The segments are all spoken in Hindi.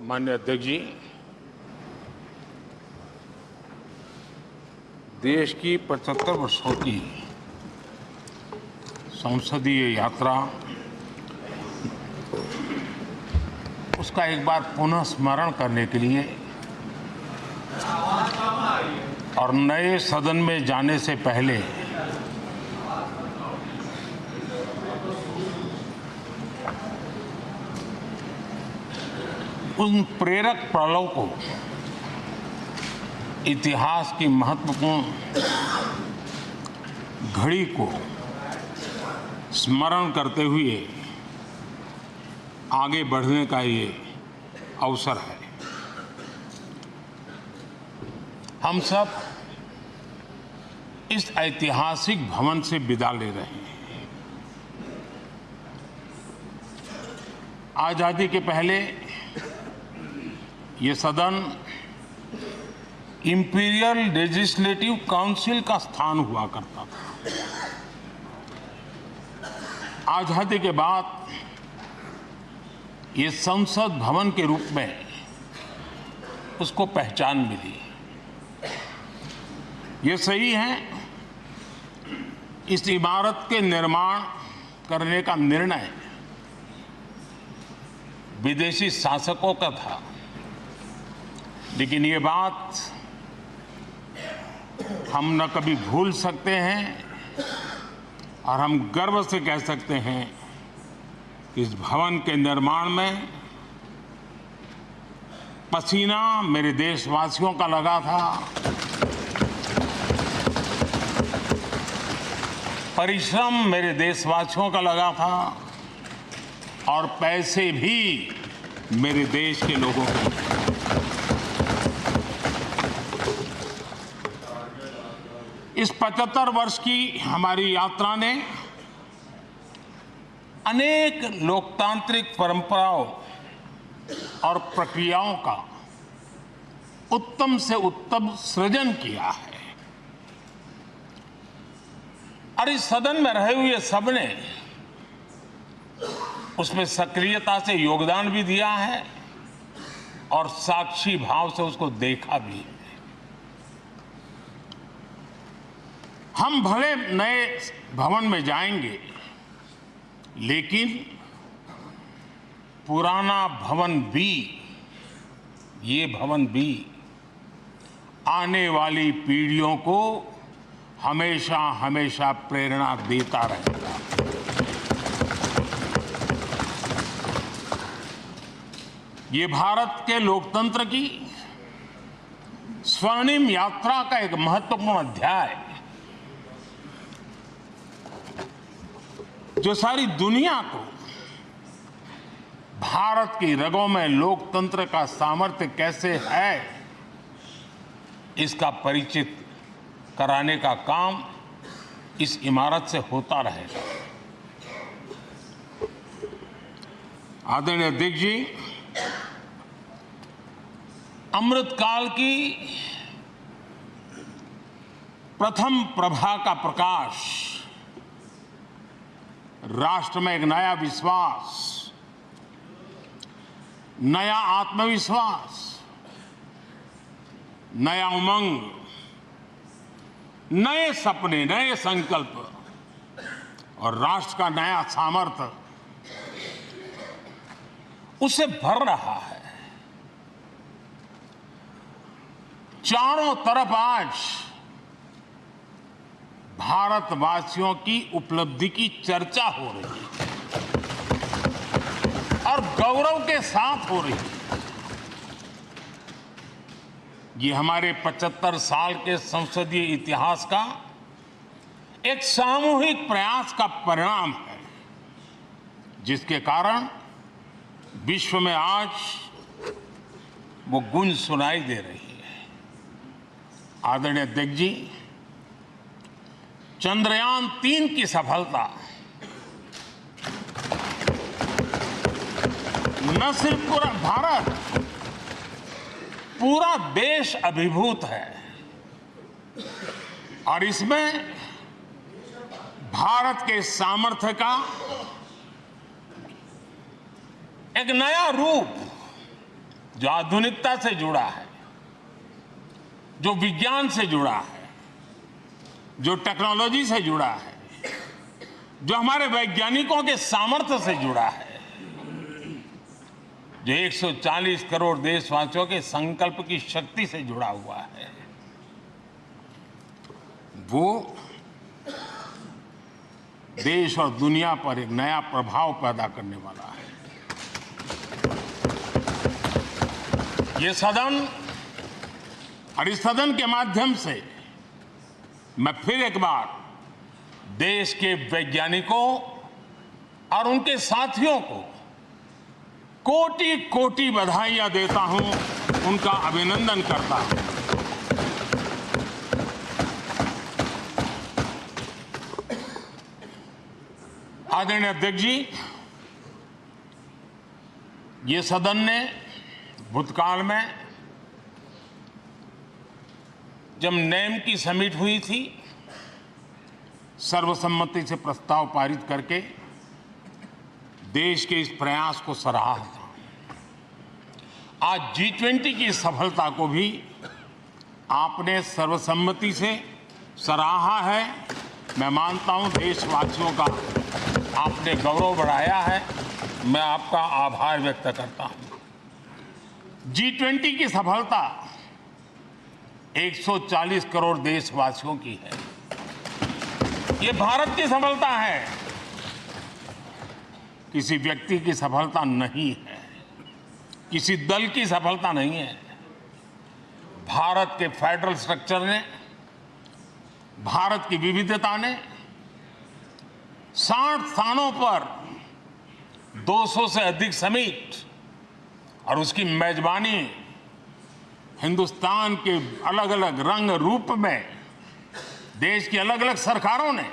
माननीय अध्यक्ष जी, देश की 75 वर्षों की संसदीय यात्रा, उसका एक बार पुनः स्मरण करने के लिए और नए सदन में जाने से पहले उन प्रेरक पलों को, इतिहास की महत्वपूर्ण घड़ी को स्मरण करते हुए आगे बढ़ने का ये अवसर है। हम सब इस ऐतिहासिक भवन से विदा ले रहे हैं। आजादी के पहले ये सदन इंपीरियल लेजिस्लेटिव काउंसिल का स्थान हुआ करता था। आजादी के बाद ये संसद भवन के रूप में उसको पहचान मिली। ये सही है, इस इमारत के निर्माण करने का निर्णय विदेशी शासकों का था, लेकिन ये बात हम न कभी भूल सकते हैं और हम गर्व से कह सकते हैं कि इस भवन के निर्माण में पसीना मेरे देशवासियों का लगा था, परिश्रम मेरे देशवासियों का लगा था और पैसे भी मेरे देश के लोगों के। इस 75 वर्ष की हमारी यात्रा ने अनेक लोकतांत्रिक परंपराओं और प्रक्रियाओं का उत्तम से उत्तम सृजन किया है और इस सदन में रहे हुए सबने उसमें सक्रियता से योगदान भी दिया है और साक्षी भाव से उसको देखा भी है। हम भले नए भवन में जाएंगे, लेकिन पुराना भवन भी, ये भवन भी आने वाली पीढ़ियों को हमेशा हमेशा प्रेरणा देता रहेगा। ये भारत के लोकतंत्र की स्वर्णिम यात्रा का एक महत्वपूर्ण अध्याय, जो सारी दुनिया को भारत की रगों में लोकतंत्र का सामर्थ्य कैसे है, इसका परिचित कराने का काम इस इमारत से होता रहेगा। आदरणीय अध्यक्ष जी, अमृतकाल की प्रथम प्रभा का प्रकाश राष्ट्र में एक नया विश्वास, नया आत्मविश्वास, नया उमंग, नए सपने, नए संकल्प और राष्ट्र का नया सामर्थ्य उसे भर रहा है। चारों तरफ आज भारतवासियों की उपलब्धि की चर्चा हो रही है और गौरव के साथ हो रही है। ये हमारे 75 साल के संसदीय इतिहास का एक सामूहिक प्रयास का परिणाम है, जिसके कारण विश्व में आज वो गूंज सुनाई दे रही है। आदरणीय अध्यक्ष जी, चंद्रयान 3 की सफलता न सिर्फ पूरा भारत, पूरा देश अभिभूत है और इसमें भारत के सामर्थ्य का एक नया रूप जो आधुनिकता से जुड़ा है, जो विज्ञान से जुड़ा है, जो टेक्नोलॉजी से जुड़ा है, जो हमारे वैज्ञानिकों के सामर्थ्य से जुड़ा है, जो 140 करोड़ देशवासियों के संकल्प की शक्ति से जुड़ा हुआ है, वो देश और दुनिया पर एक नया प्रभाव पैदा करने वाला है। ये सदन और इस सदन के माध्यम से मैं फिर एक बार देश के वैज्ञानिकों और उनके साथियों को कोटि कोटि बधाइयां देता हूं, उनका अभिनंदन करता हूं। आदरणीय अध्यक्ष जी, ये सदन ने भूतकाल में जब नेम की समिट हुई थी, सर्वसम्मति से प्रस्ताव पारित करके देश के इस प्रयास को सराहा था। आज G20 की सफलता को भी आपने सर्वसम्मति से सराहा है। मैं मानता हूं देशवासियों का आपने गौरव बढ़ाया है। मैं आपका आभार व्यक्त करता हूं। G20 की सफलता 140 करोड़ देशवासियों की है। ये भारत की सफलता है, किसी व्यक्ति की सफलता नहीं है, किसी दल की सफलता नहीं है। भारत के फेडरल स्ट्रक्चर ने, भारत की विविधता ने 60 स्थानों पर 200 से अधिक समिट और उसकी मेजबानी हिंदुस्तान के अलग अलग रंग रूप में देश की अलग अलग सरकारों ने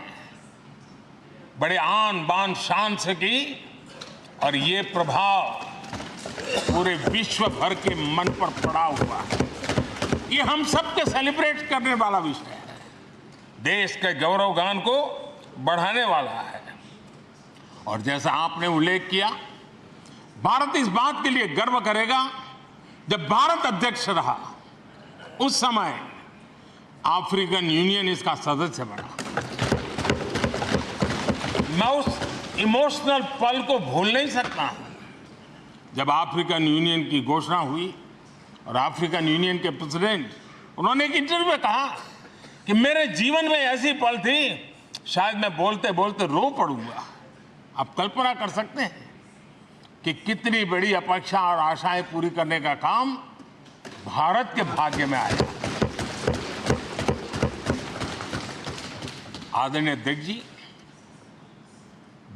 बड़े आन बान शान से की और ये प्रभाव पूरे विश्व भर के मन पर पड़ा हुआ है। ये हम सबके सेलिब्रेट करने वाला विषय है, देश के गौरवगान को बढ़ाने वाला है। और जैसा आपने उल्लेख किया, भारत इस बात के लिए गर्व करेगा, जब भारत अध्यक्ष रहा उस समय अफ्रीकन यूनियन इसका सदस्य बना। मैं उस इमोशनल पल को भूल नहीं सकता हूं जब अफ्रीकन यूनियन की घोषणा हुई और अफ्रीकन यूनियन के प्रेसिडेंट, उन्होंने एक इंटरव्यू में कहा कि मेरे जीवन में ऐसी पल थी, शायद मैं बोलते बोलते रो पड़ूंगा। आप कल्पना कर सकते हैं कि कितनी बड़ी अपेक्षा और आशाएं पूरी करने का काम भारत के भाग्य में आया। आदरणीय अध्यक्ष जी,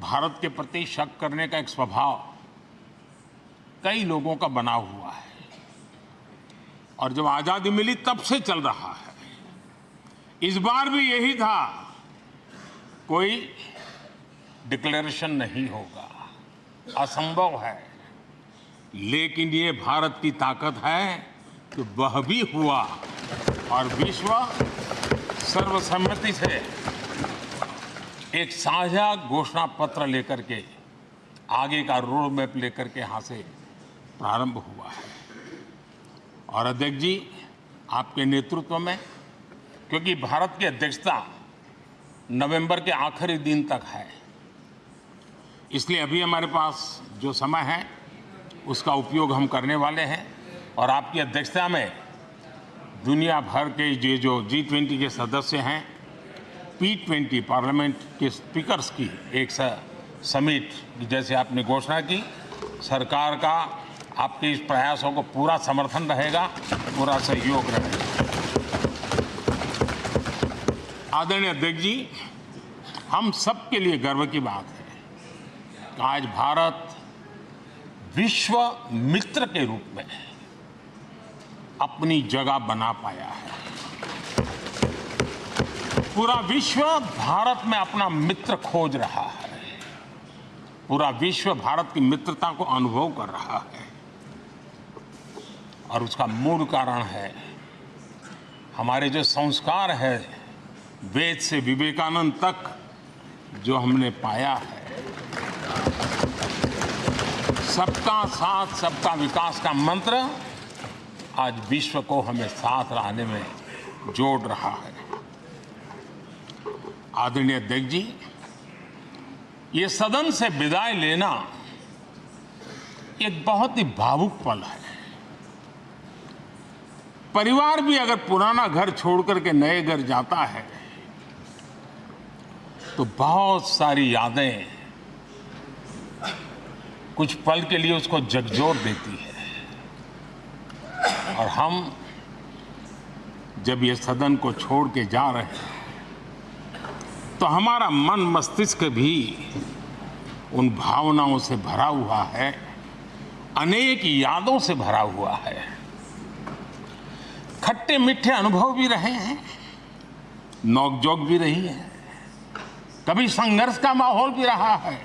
भारत के प्रति शक करने का एक स्वभाव कई लोगों का बना हुआ है और जब आजादी मिली तब से चल रहा है। इस बार भी यही था, कोई डिक्लेरेशन नहीं होगा, असंभव है। लेकिन ये भारत की ताकत है कि वह भी हुआ और विश्व सर्वसम्मति से एक साझा घोषणा पत्र लेकर के आगे का रोड मैप लेकर के यहां से प्रारंभ हुआ है। और अध्यक्ष जी, आपके नेतृत्व में, क्योंकि भारत की अध्यक्षता नवंबर के आखिरी दिन तक है, इसलिए अभी हमारे पास जो समय है उसका उपयोग हम करने वाले हैं। और आपकी अध्यक्षता में दुनिया भर के ये जो G20 के सदस्य हैं, P20 पार्लियामेंट के स्पीकर्स की एक समिट, जैसे आपने घोषणा की, सरकार का आपके इस प्रयासों को पूरा समर्थन रहेगा, पूरा सहयोग रहेगा। आदरणीय अध्यक्ष जी, हम सबके लिए गर्व की बात है कि आज भारत विश्व मित्र के रूप में अपनी जगह बना पाया है। पूरा विश्व भारत में अपना मित्र खोज रहा है, पूरा विश्व भारत की मित्रता को अनुभव कर रहा है। और उसका मूल कारण है हमारे जो संस्कार है, वेद से विवेकानंद तक जो हमने पाया है। सबका साथ सबका विकास का मंत्र आज विश्व को हमें साथ लाने में जोड़ रहा है। आदरणीय अध्यक्ष जी, ये सदन से विदाई लेना एक बहुत ही भावुक पल है। परिवार भी अगर पुराना घर छोड़कर के नए घर जाता है तो बहुत सारी यादें कुछ पल के लिए उसको झकझोर देती है। और हम जब ये सदन को छोड़ के जा रहे हैं तो हमारा मन मस्तिष्क भी उन भावनाओं से भरा हुआ है, अनेक यादों से भरा हुआ है। खट्टे मीठे अनुभव भी रहे हैं, नोकझोंक भी रही है, कभी संघर्ष का माहौल भी रहा है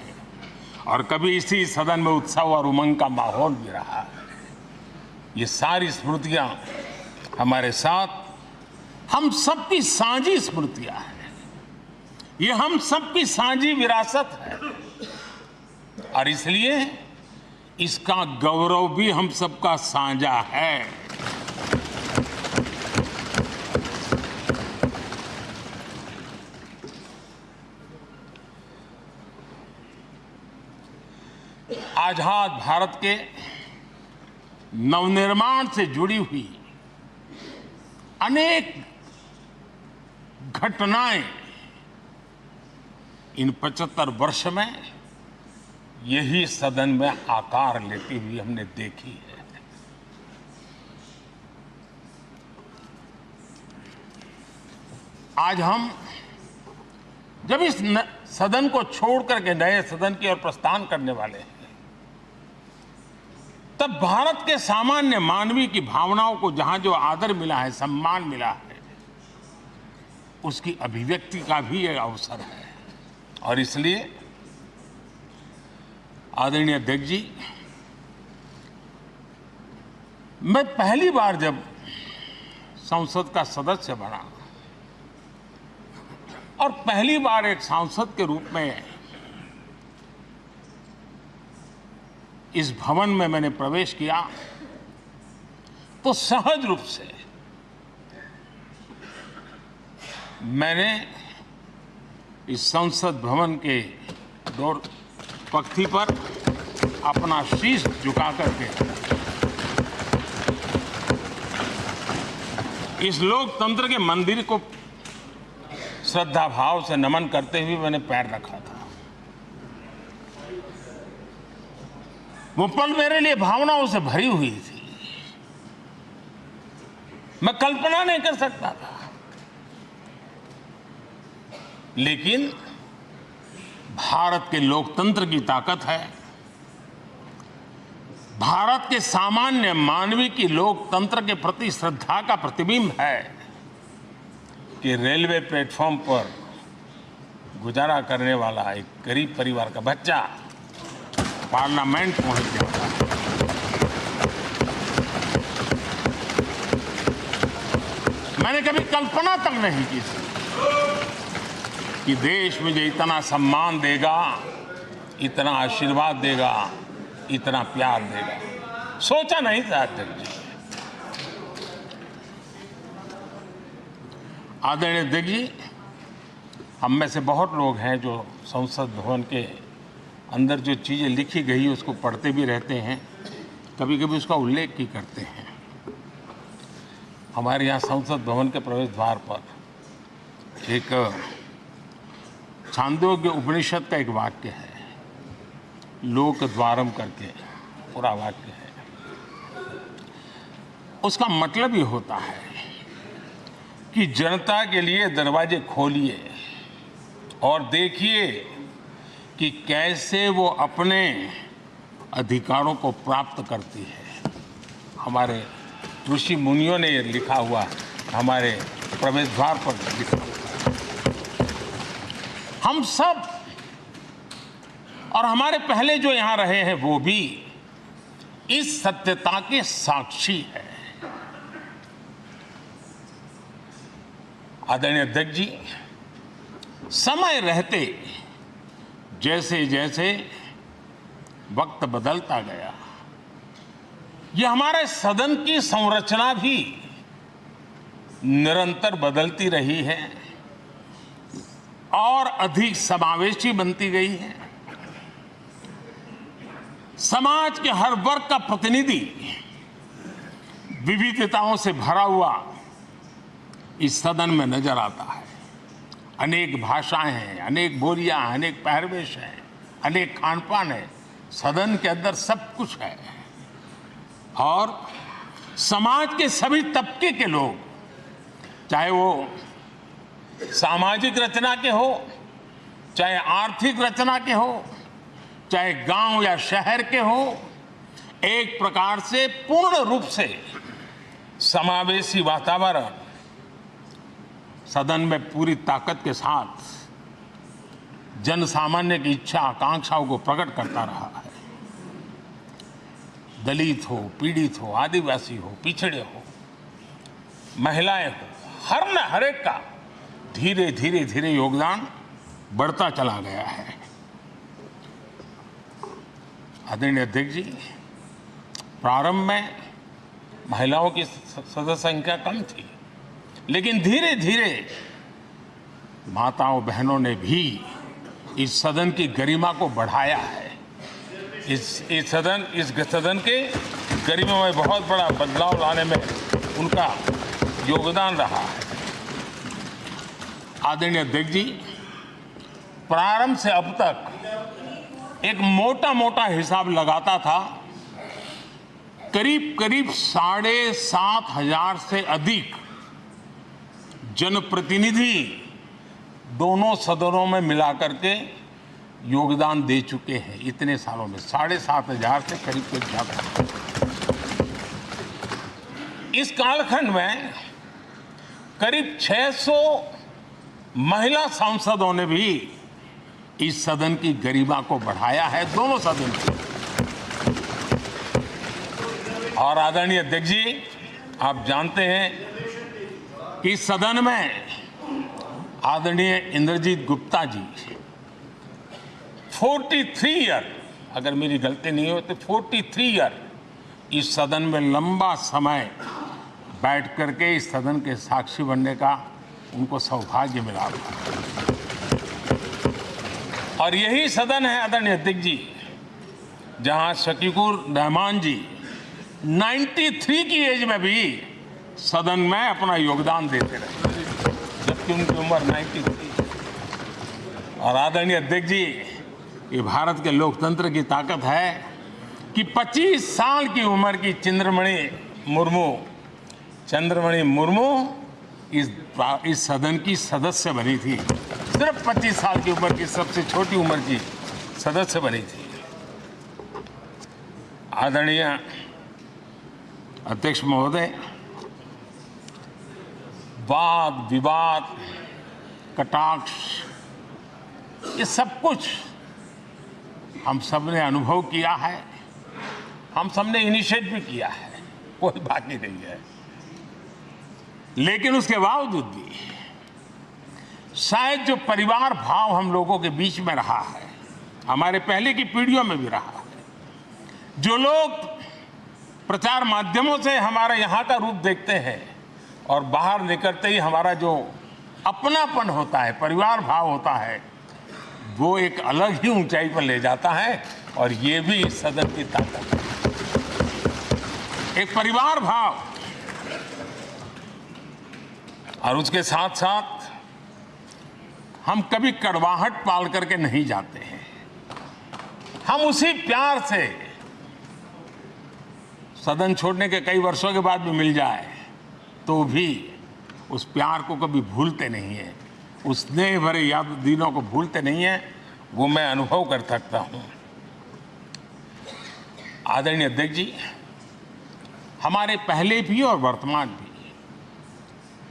और कभी इसी सदन में उत्सव और उमंग का माहौल भी रहा है। ये सारी स्मृतियां हमारे साथ हम सबकी साझी स्मृतियां हैं, ये हम सबकी साझी विरासत है और इसलिए इसका गौरव भी हम सबका साझा है। आजाद भारत के नवनिर्माण से जुड़ी हुई अनेक घटनाएं इन 75 वर्ष में यही सदन में आकार लेती हुई हमने देखी है। आज हम जब इस सदन को छोड़ करके नए सदन की ओर प्रस्थान करने वाले हैं, तब भारत के सामान्य मानवीय की भावनाओं को जहां जो आदर मिला है, सम्मान मिला है, उसकी अभिव्यक्ति का भी एक अवसर है। और इसलिए आदरणीय अध्यक्ष जी, मैं पहली बार जब संसद का सदस्य बना और पहली बार एक सांसद के रूप में इस भवन में मैंने प्रवेश किया तो सहज रूप से मैंने इस संसद भवन के डोर पक्ति पर अपना शीश झुका करके इस लोकतंत्र के मंदिर को श्रद्धा भाव से नमन करते हुए मैंने पैर रखा था। वो पल मेरे लिए भावनाओं से भरी हुई थी, मैं कल्पना नहीं कर सकता था। लेकिन भारत के लोकतंत्र की ताकत है, भारत के सामान्य मानवीय की लोकतंत्र के प्रति श्रद्धा का प्रतिबिंब है कि रेलवे प्लेटफॉर्म पर गुजारा करने वाला एक गरीब परिवार का बच्चा पार्लियामेंट पहुंच जाता है। मैंने कभी कल्पना तक नहीं की थी कि देश मुझे इतना सम्मान देगा, इतना आशीर्वाद देगा, इतना प्यार देगा। सोचा नहीं था अध्यक्ष जी। आदरणीय अध्यक्ष जी, हम में से बहुत लोग हैं जो संसद भवन के अंदर जो चीज़ें लिखी गई उसको पढ़ते भी रहते हैं, कभी कभी उसका उल्लेख भी करते हैं। हमारे यहाँ संसद भवन के प्रवेश द्वार पर एक छांदोग्य उपनिषद का एक वाक्य है, लोक द्वारम करके पूरा वाक्य है। उसका मतलब ये होता है कि जनता के लिए दरवाजे खोलिए और देखिए कि कैसे वो अपने अधिकारों को प्राप्त करती है। हमारे ऋषि मुनियों ने ये लिखा हुआ है, हमारे प्रवेश द्वार पर लिखा हुआ है। हम सब और हमारे पहले जो यहाँ रहे हैं वो भी इस सत्यता के साक्षी है। आदरणीय अध्यक्ष जी, समय रहते जैसे जैसे वक्त बदलता गया, ये हमारे सदन की संरचना भी निरंतर बदलती रही है और अधिक समावेशी बनती गई है। समाज के हर वर्ग का प्रतिनिधि विविधताओं से भरा हुआ इस सदन में नजर आता है। अनेक भाषाएं हैं, अनेक बोलियां हैं, अनेक पहरवेश हैं, अनेक खान पान है। सदन के अंदर सब कुछ है और समाज के सभी तबके के लोग, चाहे वो सामाजिक रचना के हो, चाहे आर्थिक रचना के हो, चाहे गांव या शहर के हो, एक प्रकार से पूर्ण रूप से समावेशी वातावरण सदन में पूरी ताकत के साथ जन सामान्य की इच्छा आकांक्षाओं को प्रकट करता रहा है। दलित हो, पीड़ित हो, आदिवासी हो, पिछड़े हो, महिलाएं हो, हर एक का धीरे धीरे धीरे योगदान बढ़ता चला गया है। आदरणीय अध्यक्ष जी, प्रारंभ में महिलाओं की सदस्य संख्या कम थी, लेकिन धीरे धीरे माताओं बहनों ने भी इस सदन की गरिमा को बढ़ाया है। इस सदन के गरिमा में बहुत बड़ा बदलाव लाने में उनका योगदान रहा है। आदरणीय अध्यक्ष जी, प्रारंभ से अब तक एक मोटा हिसाब लगाता था, करीब 7,500 से अधिक जनप्रतिनिधि दोनों सदनों में मिलाकर के योगदान दे चुके हैं। इतने सालों में 7,500 से करीब ज्यादा। इस कालखंड में करीब 600 महिला सांसदों ने भी इस सदन की गरिमा को बढ़ाया है, दोनों सदन की। और आदरणीय अध्यक्ष जी, आप जानते हैं कि सदन में आदरणीय इंद्रजीत गुप्ता जी 43 ईयर, अगर मेरी गलती नहीं हो तो 43 ईयर इस सदन में लंबा समय बैठ करके इस सदन के साक्षी बनने का उनको सौभाग्य मिला। और यही सदन है आदरणीय अध्यक्ष जी, जहां शकीकुर रहमान जी 93 की एज में भी सदन में अपना योगदान देते रहे, जबकि उनकी उम्र 93। और आदरणीय अध्यक्ष जी, ये भारत के लोकतंत्र की ताकत है कि 25 साल की उम्र की चंद्रमणि मुर्मू इस सदन की सदस्य बनी थी। सिर्फ 25 साल की उम्र की, सबसे छोटी उम्र की सदस्य बनी थी। आदरणीय अध्यक्ष महोदय, वाद विवाद, कटाक्ष, ये सब कुछ हम सब ने अनुभव किया है, हम सब ने इनिशिएट भी किया है, कोई बाकी नहीं है। लेकिन उसके बावजूद भी शायद जो परिवार भाव हम लोगों के बीच में रहा है, हमारे पहले की पीढ़ियों में भी रहा है, जो लोग प्रचार माध्यमों से हमारे यहाँ का रूप देखते हैं और बाहर निकलते ही हमारा जो अपनापन होता है, परिवार भाव होता है, वो एक अलग ही ऊंचाई पर ले जाता है। और ये भी इस सदन की ताकत है, एक परिवार भाव। और उसके साथ साथ हम कभी कड़वाहट पाल करके नहीं जाते हैं। हम उसी प्यार से सदन छोड़ने के कई वर्षों के बाद भी मिल जाए तो भी उस प्यार को कभी भूलते नहीं है, उस स्नेह भरे याद दिनों को भूलते नहीं है। वो मैं अनुभव कर सकता हूं। आदरणीय अध्यक्ष जी, हमारे पहले भी और वर्तमान भी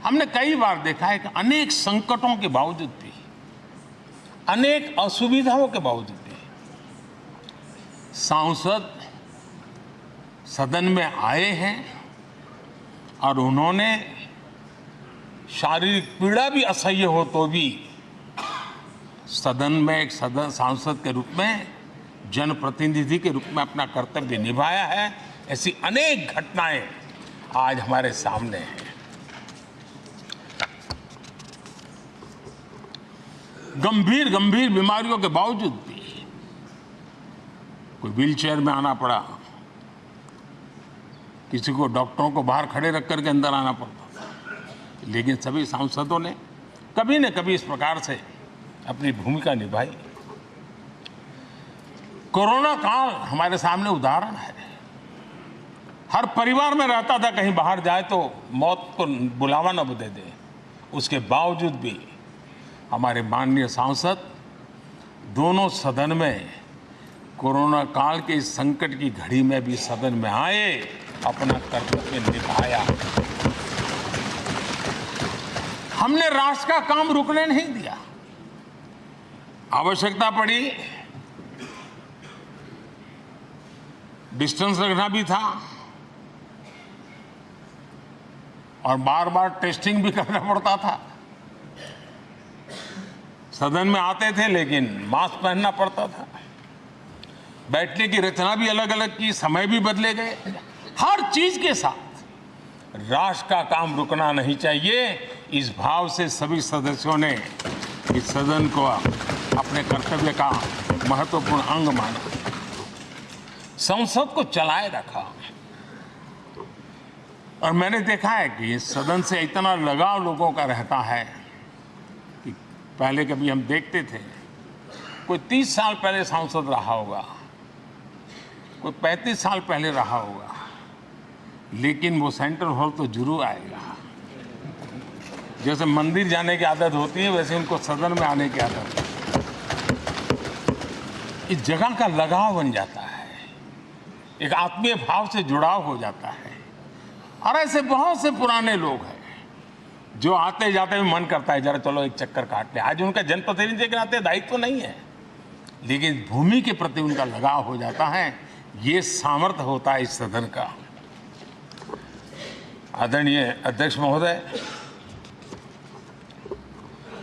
हमने कई बार देखा है कि अनेक संकटों के बावजूद भी, अनेक असुविधाओं के बावजूद भी सांसद सदन में आए हैं और उन्होंने शारीरिक पीड़ा भी असह्य हो तो भी सदन में एक सांसद के रूप में, जनप्रतिनिधि के रूप में अपना कर्तव्य निभाया है। ऐसी अनेक घटनाएं आज हमारे सामने हैं। गंभीर गंभीर बीमारियों के बावजूद भी कोई व्हीलचेयर में आना पड़ा, किसी को डॉक्टरों को बाहर खड़े रख करके अंदर आना पड़ता था, लेकिन सभी सांसदों ने कभी न कभी इस प्रकार से अपनी भूमिका निभाई। कोरोना काल हमारे सामने उदाहरण है। हर परिवार में रहता था कहीं बाहर जाए तो मौत को बुलावा न दे दे, उसके बावजूद भी हमारे माननीय सांसद दोनों सदन में कोरोना काल के इस संकट की घड़ी में भी सदन में आए, अपना कर्तव्य निभाया। हमने राष्ट्र का काम रुकने नहीं दिया। आवश्यकता पड़ी, डिस्टेंस रखना भी था और बार बार टेस्टिंग भी करना पड़ता था। सदन में आते थे लेकिन मास्क पहनना पड़ता था। बैठने की रचना भी अलग अलग की, समय भी बदले गए। हर चीज के साथ राष्ट्र का काम रुकना नहीं चाहिए, इस भाव से सभी सदस्यों ने इस सदन को अपने कर्तव्य का महत्वपूर्ण अंग माना, संसद को चलाए रखा। और मैंने देखा है कि इस सदन से इतना लगाव लोगों का रहता है कि पहले कभी हम देखते थे कोई 30 साल पहले सांसद रहा होगा, कोई 35 साल पहले रहा होगा, लेकिन वो सेंट्रल हॉल तो जरूर आएगा। जैसे मंदिर जाने की आदत होती है वैसे उनको सदन में आने की आदत है। इस जगह का लगाव बन जाता है, एक आत्मीय भाव से जुड़ाव हो जाता है। और ऐसे बहुत से पुराने लोग हैं जो आते जाते में मन करता है जरा चलो एक चक्कर काट ले। आज उनका जनप्रतिनिधि के नाते दायित्व नहीं है, लेकिन भूमि के प्रति उनका लगाव हो जाता है। ये सामर्थ्य होता है इस सदन का। आदरणीय अध्यक्ष महोदय,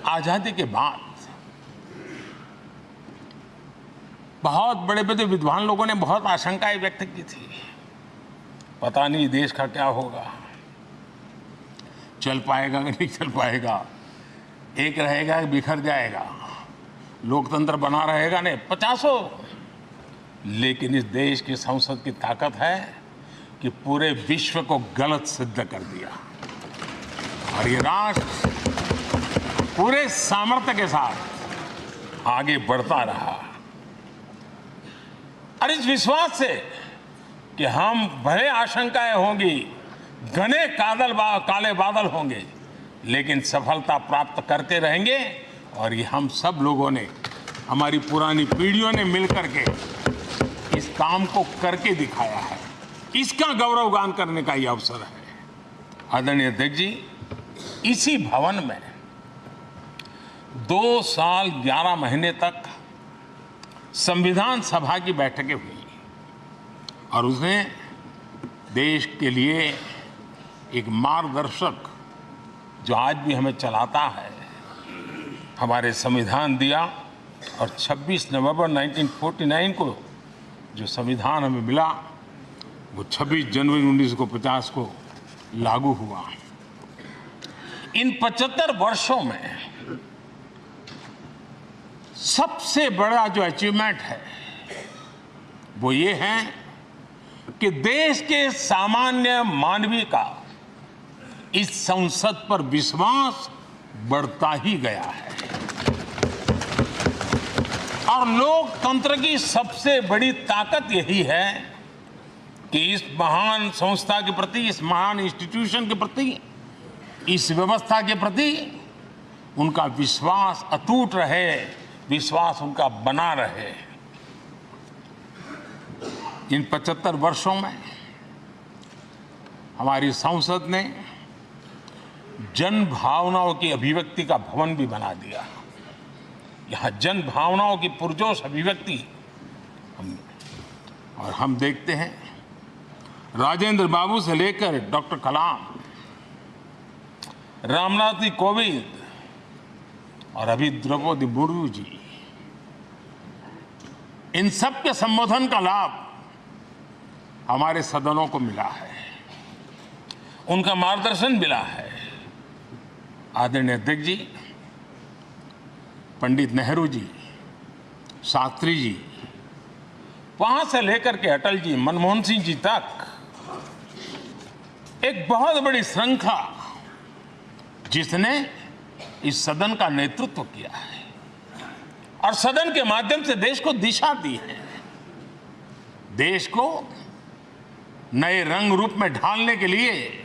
आजादी के बाद बहुत बड़े बड़े विद्वान लोगों ने बहुत आशंकाएं व्यक्त की थी। पता नहीं देश का क्या होगा, चल पाएगा कि नहीं चल पाएगा, एक रहेगा कि बिखर जाएगा, लोकतंत्र बना रहेगा नहीं, 50। लेकिन इस देश की संसद की ताकत है कि पूरे विश्व को गलत सिद्ध कर दिया और ये राष्ट्र पूरे सामर्थ्य के साथ आगे बढ़ता रहा। और इस विश्वास से कि हम भले आशंकाएं होंगी, घने काले बादल होंगे, लेकिन सफलता प्राप्त करते रहेंगे। और ये हम सब लोगों ने, हमारी पुरानी पीढ़ियों ने मिलकर के इस काम को करके दिखाया है। इसका गौरवगान करने का ये अवसर है। आदरणीय अध्यक्ष जी, इसी भवन में 2 साल 11 महीने तक संविधान सभा की बैठकें हुई और उसने देश के लिए एक मार्गदर्शक जो आज भी हमें चलाता है, हमारे संविधान दिया। और 26 नवंबर 1949 को जो संविधान हमें मिला वो 26 जनवरी 1950 को लागू हुआ। इन 75 वर्षों में सबसे बड़ा जो अचीवमेंट है वो ये है कि देश के सामान्य मानवी का इस संसद पर विश्वास बढ़ता ही गया है। और लोकतंत्र की सबसे बड़ी ताकत यही है कि इस महान संस्था के प्रति, इस महान इंस्टीट्यूशन के प्रति, इस व्यवस्था के प्रति उनका विश्वास अटूट रहे, विश्वास उनका बना रहे। इन 75 वर्षों में हमारी संसद ने जन भावनाओं की अभिव्यक्ति का भवन भी बना दिया। यहाँ जन भावनाओं की पुरजोश अभिव्यक्ति और हम देखते हैं राजेंद्र बाबू से लेकर डॉक्टर कलाम, रामनाथ जी कोविंद और अभी द्रौपदी मुर्मू जी, इन सब के संबोधन का लाभ हमारे सदनों को मिला है, उनका मार्गदर्शन मिला है। आदरणीय अध्यक्ष जी, पंडित नेहरू जी, शास्त्री जी, वहां से लेकर के अटल जी, मनमोहन सिंह जी तक एक बहुत बड़ी श्रृंखला जिसने इस सदन का नेतृत्व किया है और सदन के माध्यम से देश को दिशा दी है, देश को नए रंग रूप में ढालने के लिए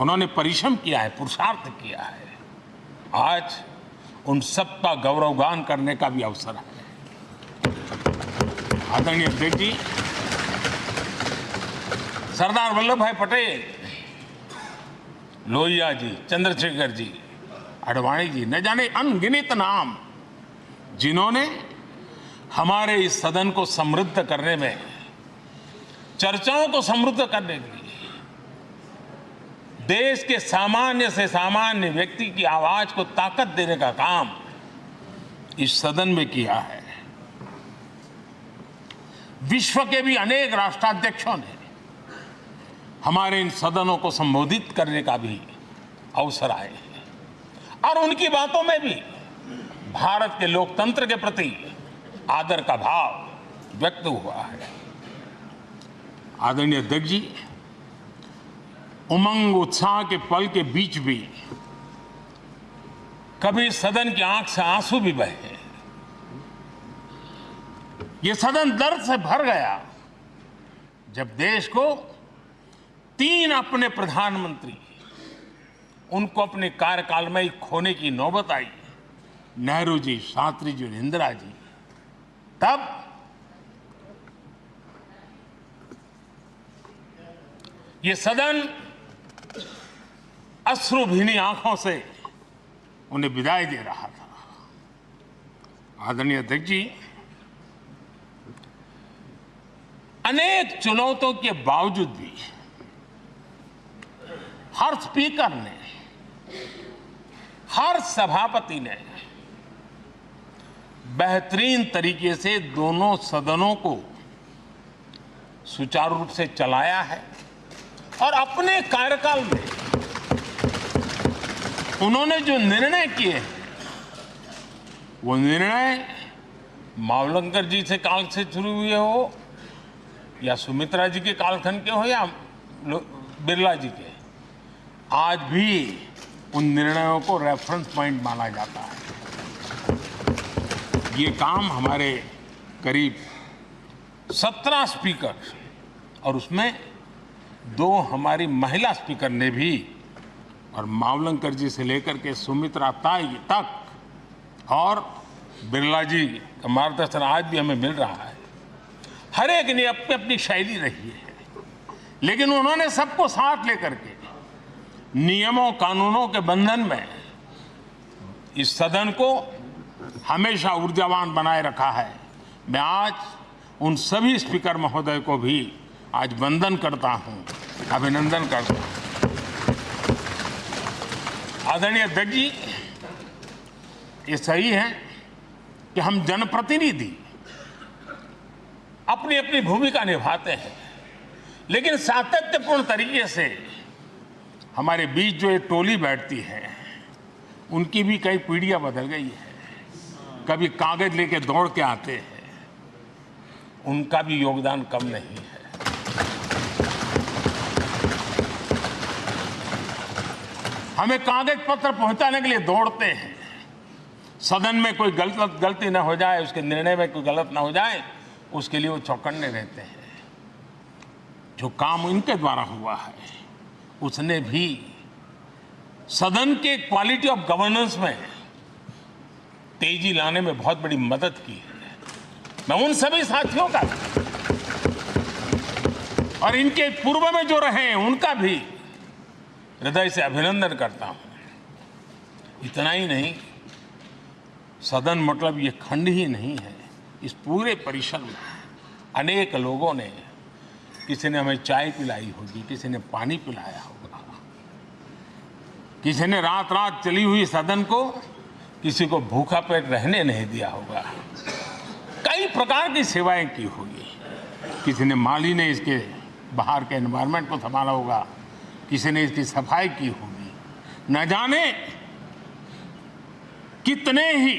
उन्होंने परिश्रम किया है, पुरुषार्थ किया है। आज उन सबका गौरवगान करने का भी अवसर है। आदरणीय अध्यक्ष जी, सरदार वल्लभ भाई पटेल, लोहिया जी, चंद्रशेखर जी, आडवाणी जी, न जाने अनगिनत नाम, जिन्होंने हमारे इस सदन को समृद्ध करने में, चर्चाओं को समृद्ध करने के लिए, देश के सामान्य से सामान्य व्यक्ति की आवाज को ताकत देने का काम इस सदन में किया है। विश्व के भी अनेक राष्ट्राध्यक्षों ने हमारे इन सदनों को संबोधित करने का भी अवसर आए हैं और उनकी बातों में भी भारत के लोकतंत्र के प्रति आदर का भाव व्यक्त हुआ है। आदरणीय अध्यक्ष जी, उमंग उत्साह के पल के बीच भी कभी सदन की आंख से आंसू भी बहे। ये सदन दर्द से भर गया जब देश को 3 अपने प्रधानमंत्री उनको अपने कार्यकाल में ही खोने की नौबत आई, नेहरू जी, शास्त्री जी और इंदिरा जी। तब ये सदन अश्रुभीनी आंखों से उन्हें विदाई दे रहा था। आदरणीय अध्यक्ष जी, अनेक चुनौतियों के बावजूद भी हर स्पीकर ने, हर सभापति ने बेहतरीन तरीके से दोनों सदनों को सुचारू रूप से चलाया है और अपने कार्यकाल में उन्होंने जो निर्णय किए वो निर्णय मावलंकर जी से काल से शुरू हुए हो या सुमित्रा जी के कालखंड के हो या बिरला जी के, आज भी उन निर्णयों को रेफरेंस पॉइंट माना जाता है। ये काम हमारे करीब 17 स्पीकर और उसमें 2 हमारी महिला स्पीकर ने भी, और मावलंकर जी से लेकर के सुमित्रा ताई तक और बिरला जी का मार्गदर्शन आज भी हमें मिल रहा है। हर एक ने अपनी अपनी शैली रही है, लेकिन उन्होंने सबको साथ लेकर के नियमों कानूनों के बंधन में इस सदन को हमेशा ऊर्जावान बनाए रखा है। मैं आज उन सभी स्पीकर महोदय को भी आज वंदन करता हूं, अभिनंदन करता हूं। आदरणीय अध्यक्ष जी, ये सही है कि हम जनप्रतिनिधि अपनी अपनी भूमिका निभाते हैं, लेकिन सातत्यपूर्ण तरीके से हमारे बीच जो एक टोली बैठती है उनकी भी कई पीढ़ियां बदल गई है। कभी कागज लेके दौड़ के आते हैं, उनका भी योगदान कम नहीं है। हमें कागज पत्र पहुंचाने के लिए दौड़ते हैं, सदन में कोई गलती ना हो जाए, उसके निर्णय में कोई गलत ना हो जाए, उसके लिए वो चौकन्ने रहते हैं। जो काम इनके द्वारा हुआ है उसने भी सदन के क्वालिटी ऑफ गवर्नेंस में तेजी लाने में बहुत बड़ी मदद की है। मैं उन सभी साथियों का और इनके पूर्व में जो रहे हैं उनका भी हृदय से अभिनंदन करता हूं। इतना ही नहीं, सदन मतलब ये खंड ही नहीं है, इस पूरे परिसर में अनेक लोगों ने, किसी ने हमें चाय पिलाई होगी, किसी ने पानी पिलाया होगा, किसी ने रात रात चली हुई सदन को किसी को भूखा पेट रहने नहीं दिया होगा, कई प्रकार की सेवाएं की होगी। किसी ने माली ने इसके बाहर के एनवायरनमेंट को संभाला होगा, किसी ने इसकी सफाई की होगी। न जाने कितने ही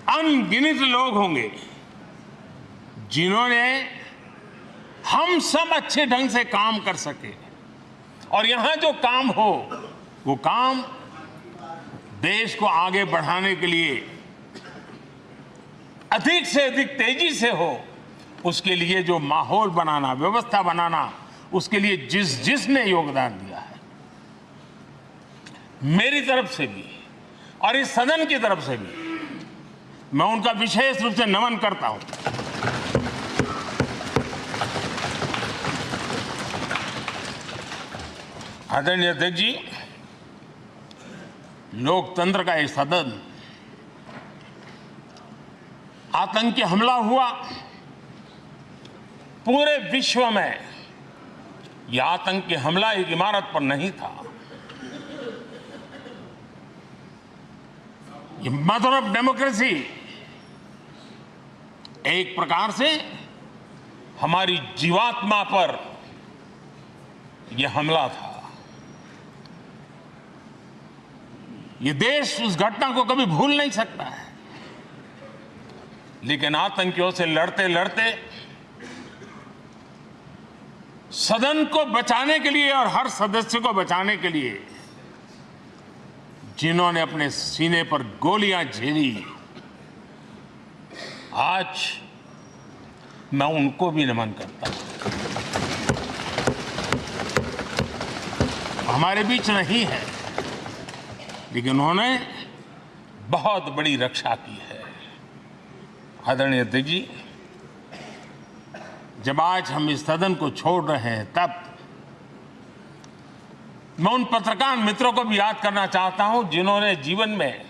अनगिनत लोग होंगे जिन्होंने हम सब अच्छे ढंग से काम कर सके, और यहां जो काम हो वो काम देश को आगे बढ़ाने के लिए अधिक से अधिक तेजी से हो, उसके लिए जो माहौल बनाना, व्यवस्था बनाना, उसके लिए जिसने योगदान दिया है, मेरी तरफ से भी और इस सदन की तरफ से भी मैं उनका विशेष रूप से नमन करता हूं। आदरणीय अध्यक्ष जी, लोकतंत्र का एक सदन, आतंकी हमला हुआ, पूरे विश्व में यह आतंकी हमला एक इमारत पर नहीं था, ये मदर ऑफ डेमोक्रेसी एक प्रकार से हमारी जीवात्मा पर यह हमला था। ये देश उस घटना को कभी भूल नहीं सकता है, लेकिन आतंकियों से लड़ते लड़ते सदन को बचाने के लिए और हर सदस्य को बचाने के लिए जिन्होंने अपने सीने पर गोलियां झेली, आज मैं उनको भी नमन करता हूं। हमारे बीच नहीं है, लेकिन उन्होंने बहुत बड़ी रक्षा की है। आदरणीय अध्यक्ष जी, जब आज हम इस सदन को छोड़ रहे हैं, तब मैं उन पत्रकार मित्रों को भी याद करना चाहता हूं जिन्होंने जीवन में,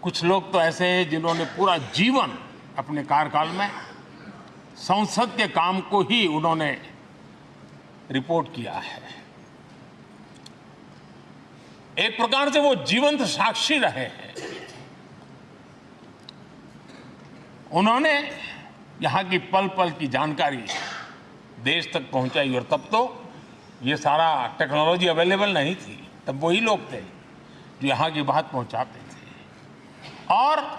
कुछ लोग तो ऐसे हैं जिन्होंने पूरा जीवन अपने कार्यकाल में संसद के काम को ही उन्होंने रिपोर्ट किया है। एक प्रकार से वो जीवंत साक्षी रहे हैं। उन्होंने यहां की पल पल की जानकारी देश तक पहुंचाई, और तब तो ये सारा टेक्नोलॉजी अवेलेबल नहीं थी। तब वही लोग थे जो यहां की बात पहुंचाते थे, और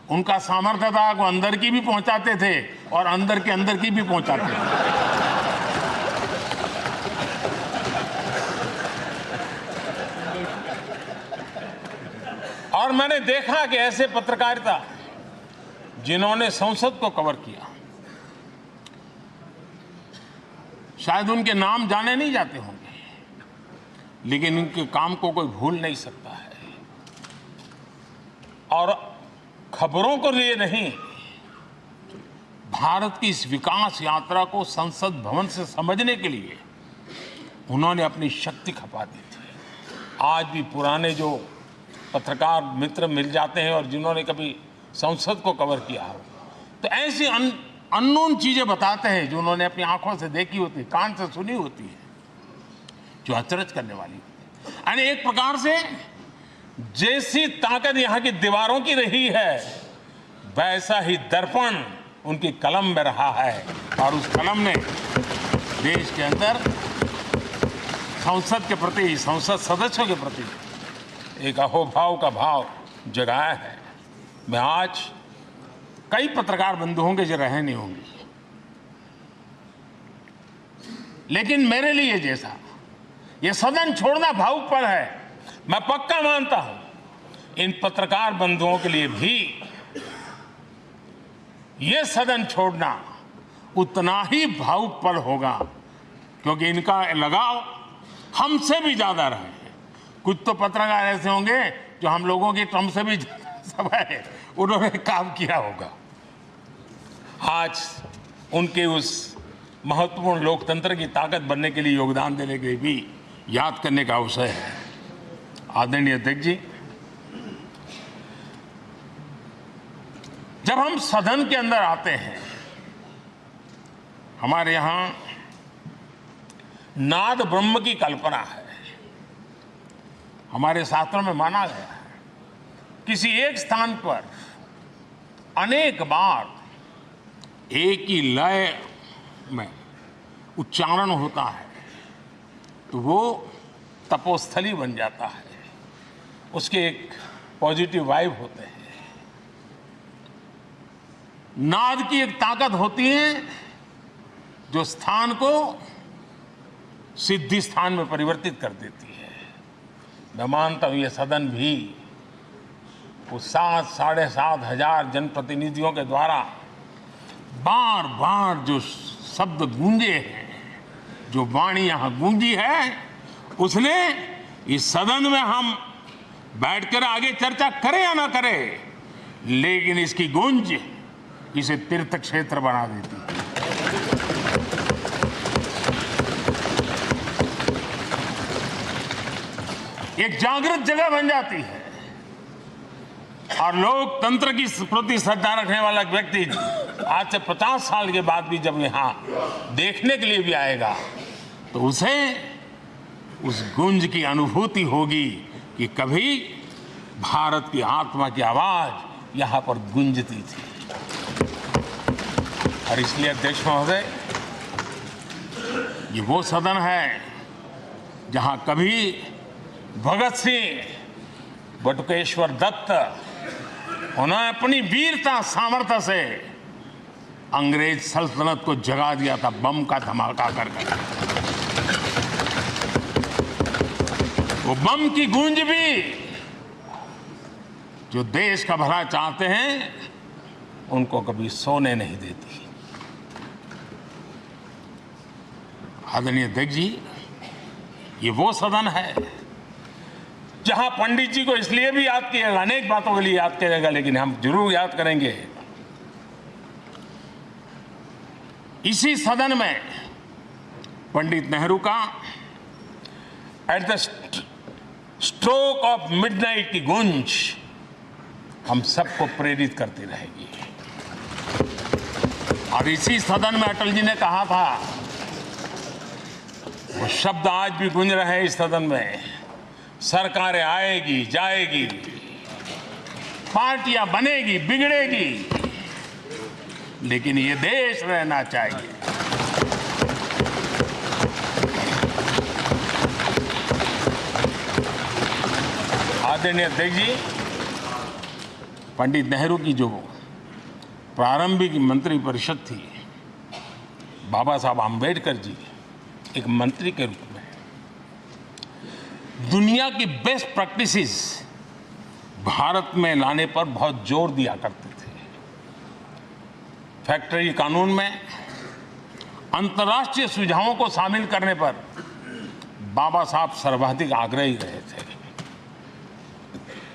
उनका सामर्थ्य था वो अंदर की भी पहुंचाते थे और अंदर के अंदर की भी पहुंचाते थे। और मैंने देखा कि ऐसे पत्रकारिता जिन्होंने संसद को कवर किया, शायद उनके नाम जाने नहीं जाते होंगे, लेकिन उनके काम को कोई भूल नहीं सकता है। और खबरों को लिए नहीं, भारत की इस विकास यात्रा को संसद भवन से समझने के लिए उन्होंने अपनी शक्ति खपा दी थी। आज भी पुराने जो पत्रकार मित्र मिल जाते हैं और जिन्होंने कभी संसद को कवर किया हो, तो ऐसी अननोन चीजें बताते हैं जो उन्होंने अपनी आंखों से देखी होती है, कान से सुनी होती है, जो अचरज करने वाली होती है। यानी एक प्रकार से जैसी ताकत यहां की दीवारों की रही है, वैसा ही दर्पण उनकी कलम में रहा है, और उस कलम ने देश के अंदर संसद के प्रति, संसद सदस्यों के प्रति एक अहोभाव का भाव जगाया है। मैं आज, कई पत्रकार बंधु होंगे जो रहे नहीं होंगे, लेकिन मेरे लिए जैसा ये सदन छोड़ना भावुक पल है, मैं पक्का मानता हूं इन पत्रकार बंधुओं के लिए भी ये सदन छोड़ना उतना ही भावुक पल होगा, क्योंकि इनका लगाव हमसे भी ज्यादा रहे हैं। कुछ तो पत्रकार ऐसे होंगे जो हम लोगों की टर्म से भी समय उन्होंने काम किया होगा। आज उनके उस महत्वपूर्ण लोकतंत्र की ताकत बनने के लिए, योगदान देने के लिए भी याद करने का अवसर है। आदरणीय अध्यक्ष जी, जब हम सदन के अंदर आते हैं, हमारे यहां नाद ब्रह्म की कल्पना है। हमारे शास्त्रों में माना गया है किसी एक स्थान पर अनेक बार एक ही लय में उच्चारण होता है तो वो तपोस्थली बन जाता है, उसके एक पॉजिटिव वाइब होते हैं। नाद की एक ताकत होती है जो स्थान को सिद्धि स्थान में परिवर्तित कर देती है। मैं मानता हूं ये सदन भी उस 7-7.5 हजार जनप्रतिनिधियों के द्वारा बार बार जो शब्द गूंजे हैं, जो वाणी यहां गूंजी है, उसने इस सदन में हम बैठकर आगे चर्चा करें या ना करें, लेकिन इसकी गूंज इसे तीर्थ क्षेत्र बना देती है। एक जागृत जगह बन जाती है और लोकतंत्र की प्रति श्रद्धा रखने वाला व्यक्ति आज से 50 साल के बाद भी जब यहां देखने के लिए भी आएगा तो उसे उस गूंज की अनुभूति होगी कि कभी भारत की आत्मा की आवाज यहां पर गूंजती थी। और इसलिए अध्यक्ष महोदय, ये वो सदन है जहां कभी भगत सिंह, बटुकेश्वर दत्त, उन्होंने अपनी वीरता सामर्थ्य से अंग्रेज सल्तनत को जगा दिया था बम का धमाका करके। वो बम की गूंज भी जो देश का भला चाहते हैं उनको कभी सोने नहीं देती। आदरणीय अध्यक्ष जी, ये वो सदन है जहां पंडित जी को इसलिए भी याद किएगा, अनेक बातों के लिए याद किएगा, लेकिन हम जरूर याद करेंगे इसी सदन में पंडित नेहरू का at the stroke of midnight की गूंज हम सबको प्रेरित करती रहेगी। और इसी सदन में अटल जी ने कहा था, वो शब्द आज भी गूंज रहे हैं इस सदन में, सरकारें आएगी जाएगी, पार्टियां बनेगी बिगड़ेगी, लेकिन ये देश रहना चाहिए। आदरणीय अध्यक्ष जी, पंडित नेहरू की जो प्रारंभिक मंत्री परिषद थी, बाबा साहब आम्बेडकर जी एक मंत्री के रूप में दुनिया की बेस्ट प्रैक्टिसेस भारत में लाने पर बहुत जोर दिया करते थे। फैक्ट्री कानून में अंतर्राष्ट्रीय सुझावों को शामिल करने पर बाबा साहब सर्वाधिक आग्रही रहे थे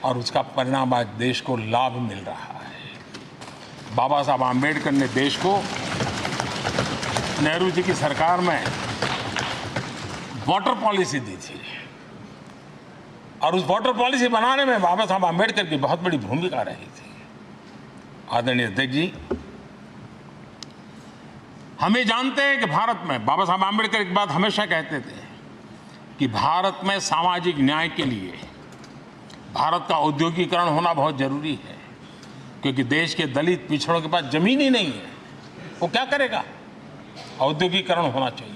और उसका परिणाम आज देश को लाभ मिल रहा है। बाबा साहब आम्बेडकर ने देश को नेहरू जी की सरकार में वाटर पॉलिसी दी थी और उस वाटर पॉलिसी बनाने में बाबा साहब आम्बेडकर की बहुत बड़ी भूमिका रही थी। आदरणीय अध्यक्ष जी, हम ये जानते हैं कि भारत में बाबा साहब आम्बेडकर एक बात हमेशा कहते थे कि भारत में सामाजिक न्याय के लिए भारत का औद्योगिकरण होना बहुत जरूरी है, क्योंकि देश के दलित पिछड़ों के पास जमीन ही नहीं है, वो क्या करेगा? औद्योगिकरण होना चाहिए।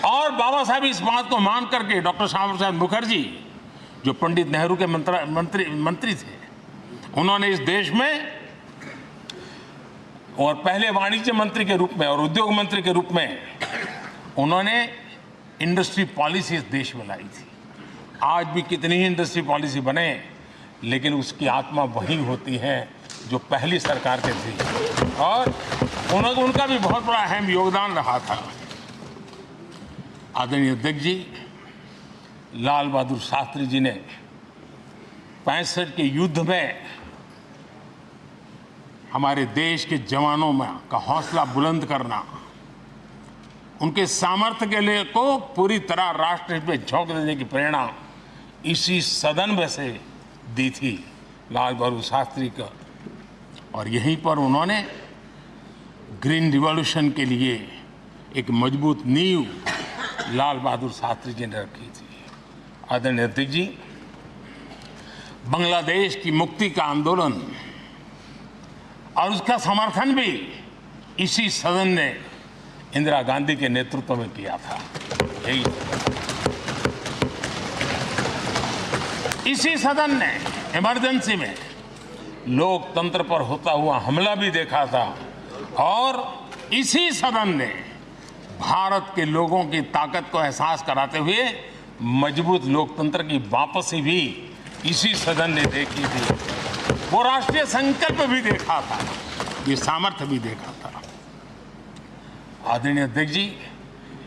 और बाबा साहब इस बात को मान करके डॉक्टर श्यामा प्रसाद मुखर्जी, जो पंडित नेहरू के मंत्री थे, उन्होंने इस देश में और पहले वाणिज्य मंत्री के रूप में और उद्योग मंत्री के रूप में उन्होंने इंडस्ट्री पॉलिसी इस देश में लाई थी। आज भी कितनी ही इंडस्ट्री पॉलिसी बने, लेकिन उसकी आत्मा वही होती है जो पहली सरकार के थी और उनका भी बहुत बड़ा अहम योगदान रहा था। आदरणीय अध्यक्ष जी, लाल बहादुर शास्त्री जी ने 65 के युद्ध में हमारे देश के जवानों में का हौसला बुलंद करना, उनके सामर्थ्य के लिए को पूरी तरह राष्ट्र हित में झोंक देने की प्रेरणा इसी सदन में से दी थी लाल बहादुर शास्त्री का। और यहीं पर उन्होंने ग्रीन रिवॉल्यूशन के लिए एक मजबूत नींव लाल बहादुर शास्त्री जी ने रखी थी। आदरणीय अध्यक्ष जी, बांग्लादेश की मुक्ति का आंदोलन और उसका समर्थन भी इसी सदन ने इंदिरा गांधी के नेतृत्व में किया था। यही इसी सदन ने इमरजेंसी में लोकतंत्र पर होता हुआ हमला भी देखा था और इसी सदन ने भारत के लोगों की ताकत को एहसास कराते हुए मजबूत लोकतंत्र की वापसी भी इसी सदन ने देखी थी। वो राष्ट्रीय संकल्प भी देखा था, ये सामर्थ्य भी देखा था। आदरणीय अध्यक्ष जी,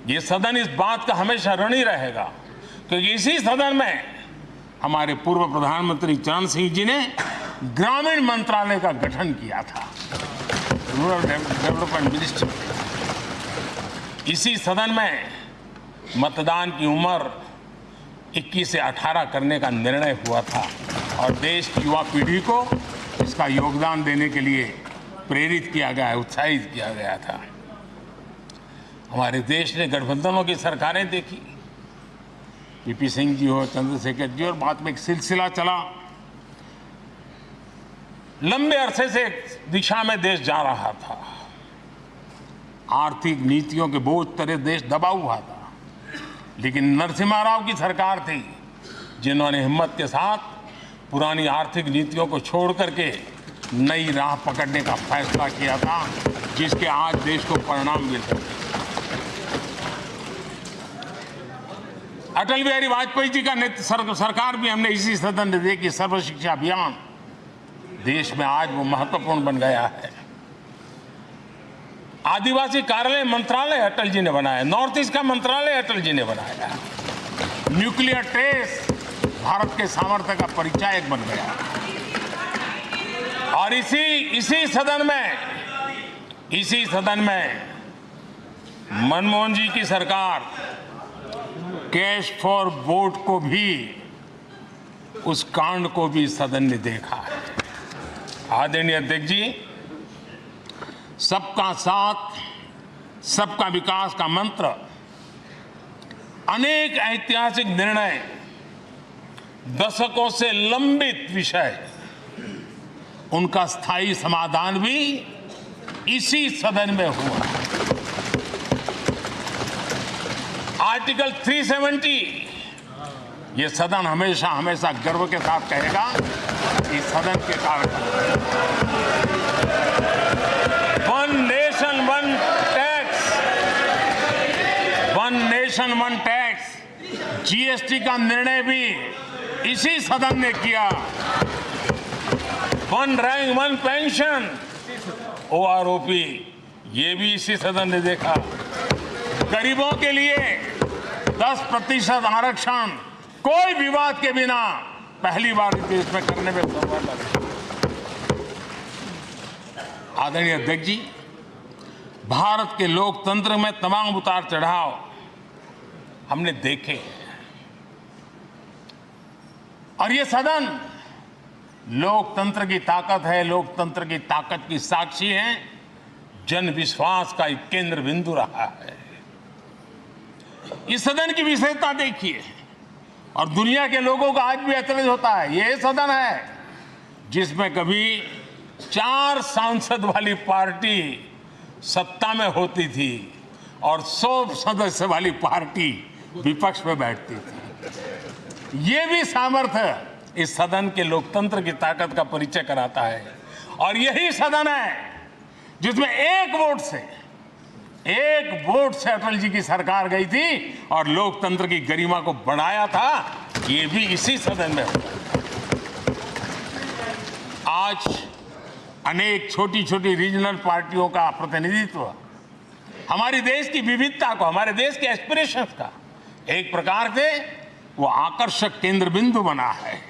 ये सदन इस बात का हमेशा ऋणी रहेगा क्योंकि इसी सदन में हमारे पूर्व प्रधानमंत्री चरण सिंह जी ने ग्रामीण मंत्रालय का गठन किया था, रूरल डेवलपमेंट मिनिस्ट्री। इसी सदन में मतदान की उम्र 21 से 18 करने का निर्णय हुआ था और देश की युवा पीढ़ी को इसका योगदान देने के लिए प्रेरित किया गया, उत्साहित किया गया था। हमारे देश ने गठबंधनों की सरकारें देखी, पीपी सिंह जी हो, चंद्रशेखर जी, और बाद में एक सिलसिला चला। लंबे अरसे से एक दिशा में देश जा रहा था, आर्थिक नीतियों के बोझ तले देश दबा हुआ था, लेकिन नरसिम्हा राव की सरकार थी जिन्होंने हिम्मत के साथ पुरानी आर्थिक नीतियों को छोड़ करके नई राह पकड़ने का फैसला किया था, जिसके आज देश को परिणाम मिल रहे हैं। अटल बिहारी वाजपेयी जी का सरकार भी हमने इसी सदन में देखी। सर्व शिक्षा अभियान देश में आज वो महत्वपूर्ण बन गया है। आदिवासी कार्यालय मंत्रालय अटल जी ने बनाया, नॉर्थ ईस्ट का मंत्रालय अटल जी ने बनाया। न्यूक्लियर टेस्ट भारत के सामर्थ्य का परिचायक बन गया। और इसी सदन में मनमोहन जी की सरकार कैश फॉर वोट को भी, उस कांड को भी सदन ने देखा है। आदरणीय अध्यक्ष जी, सबका साथ सबका विकास का मंत्र, अनेक ऐतिहासिक निर्णय, दशकों से लंबित विषय, उनका स्थायी समाधान भी इसी सदन में हुआ। आर्टिकल 370, ये सदन हमेशा हमेशा गर्व के साथ कहेगा, इस सदन के कारण one nation one tax, GST का निर्णय भी इसी सदन ने किया। One rank one pension, OROP, ये भी इसी सदन ने देखा। गरीबों के लिए 10% आरक्षण कोई विवाद के बिना पहली बार देश में करने में सफल लगे। आदरणीय अध्यक्ष जी, भारत के लोकतंत्र में तमाम उतार चढ़ाव हमने देखे और ये सदन लोकतंत्र की ताकत है, लोकतंत्र की ताकत की साक्षी है, जन विश्वास का एक केंद्र बिंदु रहा है। इस सदन की विशेषता देखिए और दुनिया के लोगों का आज भी ऐतराज होता है। यह सदन है जिसमें कभी 4 सांसद वाली पार्टी सत्ता में होती थी और 100 सदस्य वाली पार्टी विपक्ष में बैठती थी। ये भी सामर्थ्य इस सदन के लोकतंत्र की ताकत का परिचय कराता है। और यही सदन है जिसमें एक वोट से अटल जी की सरकार गई थी और लोकतंत्र की गरिमा को बढ़ाया था। ये भी इसी सदन में हुआ। आज अनेक छोटी छोटी रीजनल पार्टियों का प्रतिनिधित्व हमारे देश की विविधता को, हमारे देश के एस्पिरेशंस का एक प्रकार से वो आकर्षक केंद्र बिंदु बना है।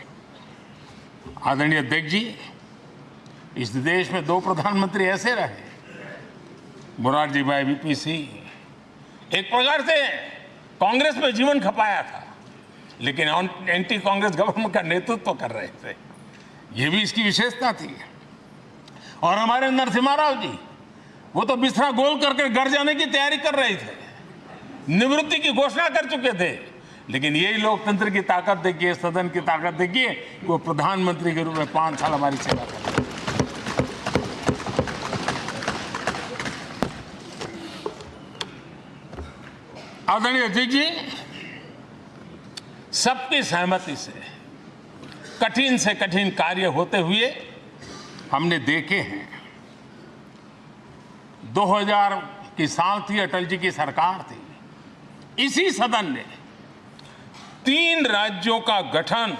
आदरणीय अध्यक्ष जी, इस देश में 2 प्रधानमंत्री ऐसे रहे, मोरारजी भाई वीपी सिंह। एक प्रकार से कांग्रेस में जीवन खपाया था, लेकिन एंटी कांग्रेस गवर्नमेंट का नेतृत्व कर रहे थे। ये भी इसकी विशेषता थी। और हमारे नरसिम्हा राव जी, वो तो बिस्तरा गोल करके घर जाने की तैयारी कर रहे थे, निवृत्ति की घोषणा कर चुके थे। लेकिन यही लोकतंत्र की ताकत देखिए, सदन की ताकत देखिए, वो प्रधानमंत्री के रूप में 5 साल हमारी सेवा कर। आदरणीय अध्यक्ष जी, सबकी सहमति से कठिन से कठिन कार्य होते हुए हमने देखे हैं। 2000 की साल थी, अटल जी की सरकार थी। इसी सदन ने 3 राज्यों का गठन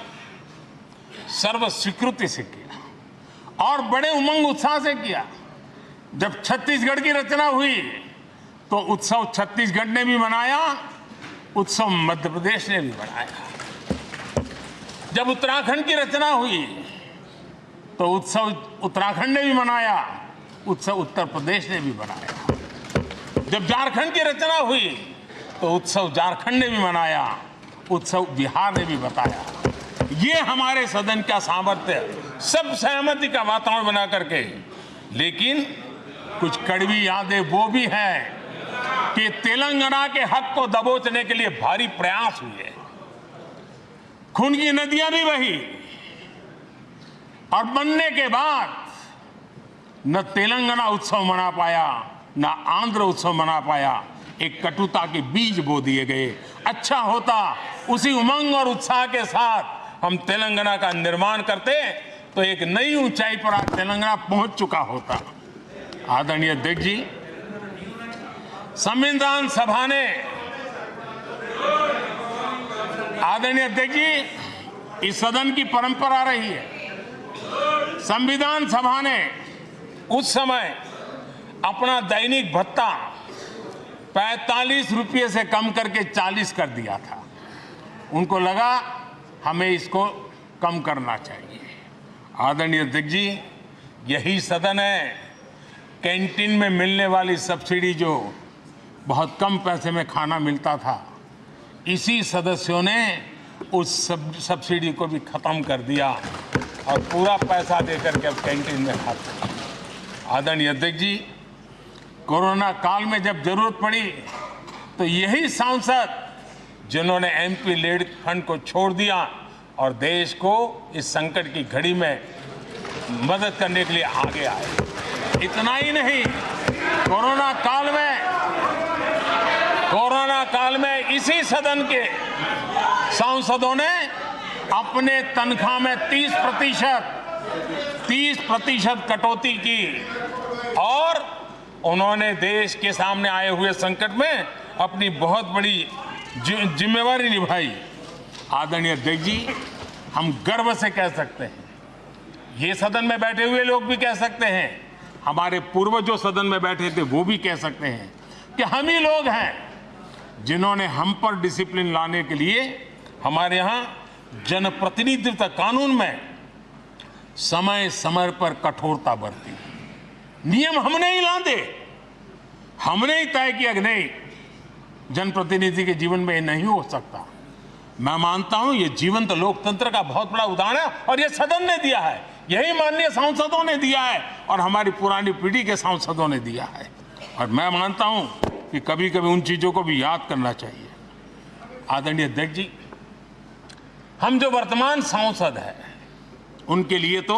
सर्वस्वीकृति से किया और बड़े उमंग उत्साह से किया। जब छत्तीसगढ़ की रचना हुई तो उत्सव छत्तीसगढ़ ने भी मनाया, उत्सव मध्य प्रदेश ने भी मनाया। जब उत्तराखंड की रचना हुई तो उत्सव उत्तराखंड ने भी मनाया, उत्सव उत्तर प्रदेश ने भी मनाया। जब झारखंड की रचना हुई तो उत्सव झारखंड ने भी मनाया, उत्सव बिहार ने भी बताया। ये हमारे सदन का सामर्थ्य, सब सहमति का वातावरण बना करके। लेकिन कुछ कड़वी यादें वो भी हैं कि तेलंगाना के हक को दबोचने के लिए भारी प्रयास हुए, खून की नदियां भी बही और बनने के बाद न तेलंगाना उत्सव मना पाया, न आंध्र उत्सव मना पाया। एक कटुता के बीज बो दिए गए। अच्छा होता उसी उमंग और उत्साह के साथ हम तेलंगाना का निर्माण करते तो एक नई ऊंचाई पर आज तेलंगाना पहुंच चुका होता। आदरणीय अध्यक्ष जी, संविधान सभा ने, आदरणीय अध्यक्ष जी, इस सदन की परंपरा रही है। संविधान सभा ने उस समय अपना दैनिक भत्ता 45 रुपये से कम करके 40 कर दिया था। उनको लगा हमें इसको कम करना चाहिए। आदरणीय अध्यक्ष जी, यही सदन है कैंटीन में मिलने वाली सब्सिडी, जो बहुत कम पैसे में खाना मिलता था, इसी सदस्यों ने उस सब्सिडी को भी खत्म कर दिया और पूरा पैसा देकर के अब कैंटीन में खाते हैं। आदरणीय अध्यक्ष जी, कोरोना काल में जब जरूरत पड़ी तो यही सांसद जिन्होंने एमपी लेड फंड को छोड़ दिया और देश को इस संकट की घड़ी में मदद करने के लिए आगे आए। इतना ही नहीं, कोरोना काल में इसी सदन के सांसदों ने अपने तनख्वाह में 30% कटौती की और उन्होंने देश के सामने आए हुए संकट में अपनी बहुत बड़ी जिम्मेवारी निभाई। आदरणीय अध्यक्ष जी, हम गर्व से कह सकते हैं, ये सदन में बैठे हुए लोग भी कह सकते हैं, हमारे पूर्वज जो सदन में बैठे थे वो भी कह सकते हैं कि हम ही लोग हैं जिन्होंने हम पर डिसिप्लिन लाने के लिए हमारे यहाँ जनप्रतिनिधित्व कानून में समय समय पर कठोरता बरती। नियम हमने ही लादे, हमने ही तय किया कि नहीं, जनप्रतिनिधि के जीवन में ये नहीं हो सकता। मैं मानता हूं ये जीवंत लोकतंत्र का बहुत बड़ा उदाहरण है और ये सदन ने दिया है, यही माननीय सांसदों ने दिया है और हमारी पुरानी पीढ़ी के सांसदों ने दिया है। और मैं मानता हूं कि कभी कभी उन चीजों को भी याद करना चाहिए। आदरणीय अध्यक्ष जी, हम जो वर्तमान सांसद हैं उनके लिए तो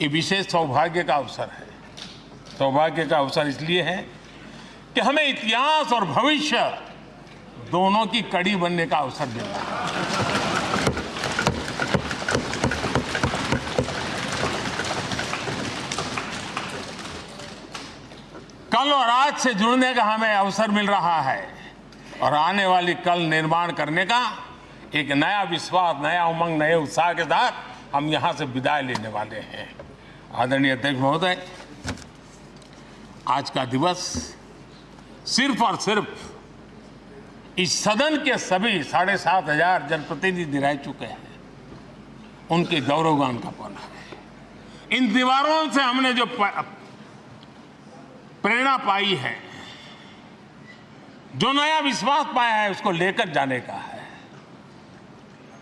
ये विशेष सौभाग्य का अवसर है। सौभाग्य का अवसर इसलिए है कि हमें इतिहास और भविष्य दोनों की कड़ी बनने का अवसर मिल रहा है। कल और आज से जुड़ने का हमें अवसर मिल रहा है और आने वाली कल निर्माण करने का एक नया विश्वास, नया उमंग, नए उत्साह के साथ हम यहां से विदाई लेने वाले हैं। आदरणीय अध्यक्ष महोदय, आज का दिवस सिर्फ और सिर्फ इस सदन के सभी 7,500 जनप्रतिनिधि रह चुके हैं उनके गौरवगान का पल है। इन दीवारों से हमने जो प्रेरणा पाई है, जो नया विश्वास पाया है, उसको लेकर जाने का है।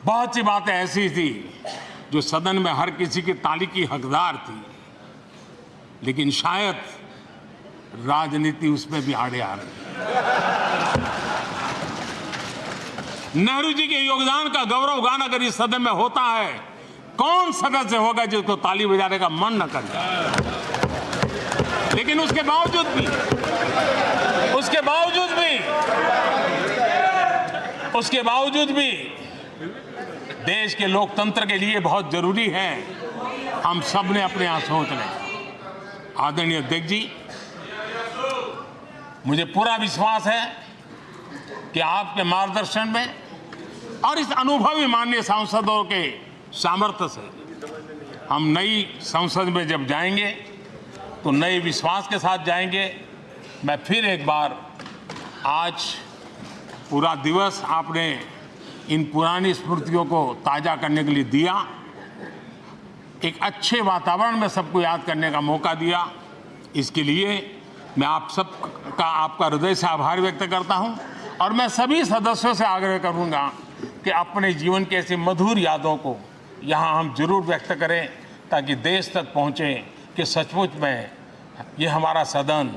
बहुत सी बातें ऐसी थी जो सदन में हर किसी की ताली की हकदार थी, लेकिन शायद राजनीति उसमें भी आड़े आ रही है। नेहरू जी के योगदान का गौरवगान अगर इस सदन में होता है, कौन सदस्य होगा जिसको ताली बजाने का मन न कर जाए। लेकिन उसके बावजूद भी उसके बावजूद भी देश के लोकतंत्र के लिए बहुत जरूरी है हम सब ने अपने यहाँ सोच लें। आदरणीय अध्यक्ष जी, मुझे पूरा विश्वास है कि आपके मार्गदर्शन में और इस अनुभवी माननीय सांसदों के सामर्थ्य से हम नई संसद में जब जाएंगे तो नए विश्वास के साथ जाएंगे। मैं फिर एक बार आज पूरा दिवस आपने इन पुरानी स्मृतियों को ताज़ा करने के लिए दिया, एक अच्छे वातावरण में सबको याद करने का मौका दिया। इसके लिए मैं आप सबका आपका हृदय से आभार व्यक्त करता हूं और मैं सभी सदस्यों से आग्रह करूंगा कि अपने जीवन की ऐसी मधुर यादों को यहाँ हम जरूर व्यक्त करें ताकि देश तक पहुँचे कि सचमुच में ये हमारा सदन,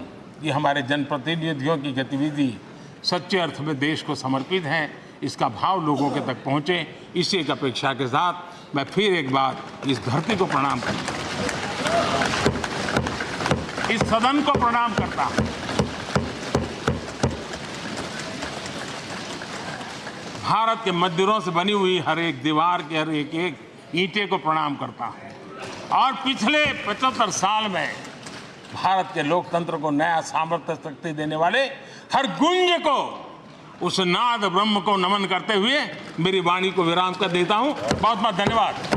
ये हमारे जनप्रतिनिधियों की गतिविधि सच्चे अर्थ में देश को समर्पित है, इसका भाव लोगों के तक पहुँचे। इसी एक अपेक्षा के साथ मैं फिर एक बार इस धरती को प्रणाम करता हूँ, इस सदन को प्रणाम करता हूँ। भारत के मंदिरों से बनी हुई हर एक दीवार के हर एक एक ईंटे को प्रणाम करता हूँ और पिछले 75 साल में भारत के लोकतंत्र को नया सामर्थ्य शक्ति देने वाले हर गुंज को, उस नाद ब्रह्म को नमन करते हुए मेरी वाणी को विराम कर देता हूँ। बहुत बहुत धन्यवाद।